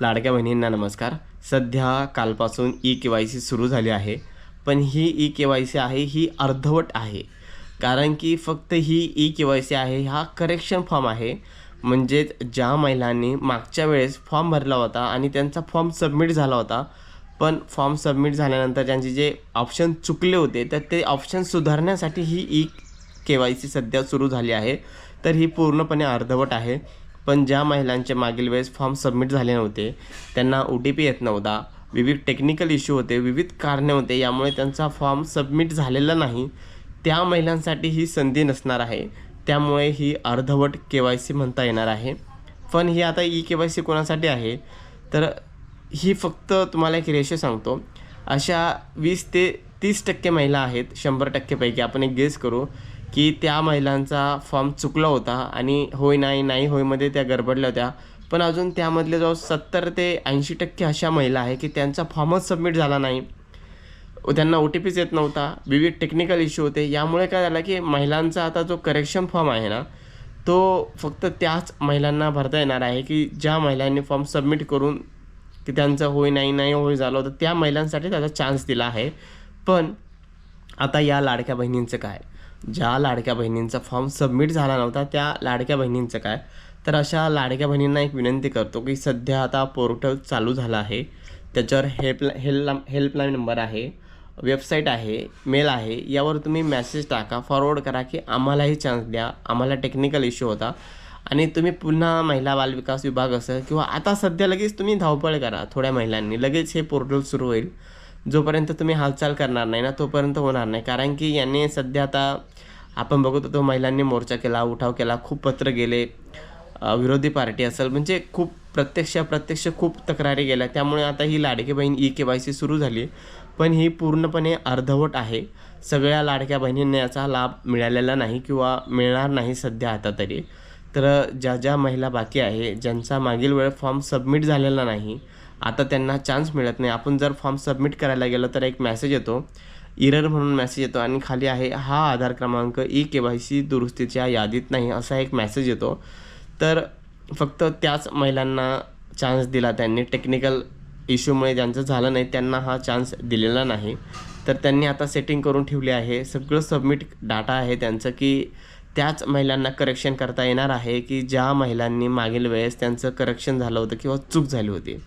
लाडक्या बहिणींना नमस्कार. सध्या कालपासून ई-के-वाय-सी सुरू झाली आहे. पण ही ई-के-वाय-सी आहे ही अर्धवट आहे. कारण की फक्त ही ई-के-वाय-सी आहे हा करेक्शन फॉर्म आहे. म्हणजेच ज्या महिलांनी मागच्या वेळेस फॉर्म भरला होता आणि त्यांचा फॉर्म सबमिट झाला होता. पण फॉर्म सबमिट झाल्यानंतर त्यांचे जे ऑप्शन चुकले होते तर ते ऑप्शन सुधारण्यासाठी ही ई-के-वाय-सी सध्या सुरू झाली आहे. तर ही पूर्णपणे अर्धवट आहे. पण ज्या महिलांचे मागील वेळेस फॉर्म सबमिट झाले नव्हते, त्यांना ओ-टी-पी येत नव्हता, विविध टेक्निकल इश्यू होते, विविध कारणे होते, यामुळे त्यांचा फॉर्म सबमिट झालेला नाही, त्या महिलांसाठी ही संधी नसणार आहे. त्यामुळे ही अर्धवट के-वाय-सी म्हणता येणार आहे. पण ही आता ई-के-वाय-सी कोणासाठी आहे, तर ही फक्त तुम्हाला एक रेशो सांगतो. अशा 20 ते 30% महिला आहेत. 100% पैकी आपण एक गेस करू की त्या महिलांचा फॉर्म चुकला होता आणि होय नाही, नाही होयमध्ये त्या गडबडल्या होत्या. पण अजून त्यामधले जवळ 70 ते 80% अशा महिला आहे की त्यांचा फॉर्मच सबमिट झाला नाही. त्यांना ओ-टी-पीच येत नव्हता, विविध टेक्निकल इश्यू होते. यामुळे काय झालं की महिलांचा आता जो करेक्शन फॉर्म आहे ना, तो फक्त त्याच महिलांना भरता येणार आहे की ज्या महिलांनी फॉर्म सबमिट करून की त्यांचं होय नाही, नाही होय झालं होतं, त्या महिलांसाठी त्याचा चान्स दिला आहे. पण आता या लाडक्या बहिणींचं काय? ज्या लाडक्या बहिणींचा फॉर्म सबमिट झाला नव्हता त्या लाडक्या बहिणींचं काय? तर अशा लाडक्या बहिणींना एक विनंती करतो की सध्या आता पोर्टल चालू झालं आहे. त्याच्यावर हेल्पलाईन नंबर आहे, वेबसाईट आहे, मेल आहे. यावर तुम्ही मेसेज टाका, फॉरवर्ड करा की आम्हालाही चान्स द्या, आम्हाला टेक्निकल इश्यू होता. आणि तुम्ही पुन्हा महिला बालविकास विभाग असेल किंवा आता सध्या लगेच तुम्ही धावपळ करा. थोड्या महिलांनी लगेच हे पोर्टल सुरू होईल. जोपर्यंत तुम्ही हालचाल करणार नाही ना, तोपर्यंत होणार नाही. कारण की यांनी सध्या आता आपण बघत होतो महिलांनी मोर्चा केला, उठाव केला, खूप पत्र गेले, विरोधी पार्टी असेल, म्हणजे खूप प्रत्यक्ष खूप तक्रारी गेल्या. त्यामुळे आता ही लाडकी बहीण ई-के-वाय-सी सुरू झाली, पण ही पूर्णपणे अर्धवट आहे. सगळ्या लाडक्या बहिणींना याचा लाभ मिळालेला नाही किंवा मिळणार नाही सध्या आता तरी. तर ज्या महिला बाकी आहे, ज्यांचा मागील वेळ फॉर्म सबमिट झालेला नाही, आता त्यांना चान्स मिळत नाही. आपण जर फॉर्म सबमिट करायला गेलो तर एक मेसेज येतो, एरर म्हणून मेसेज येतो आणि खाली आहे हा आधार क्रमांक ई-के-वाय-सी दुरुस्तीच्या यादीत नाही, असा एक मेसेज येतो. तर फक्त त्याच महिलांना चान्स दिला त्यांनी. टेक्निकल इश्यूमुळे ज्यांचं झालं नाही त्यांना हा चान्स दिलेला नाही. तर त्यांनी आता सेटिंग करून ठेवली आहे. सगळं सबमिट डाटा आहे त्यांचं की त्याच महिलांना करेक्शन करता येणार आहे की ज्या महिलांनी मागील वेळेस त्यांचं करेक्शन झालं होतं किंवा चूक झाली होती.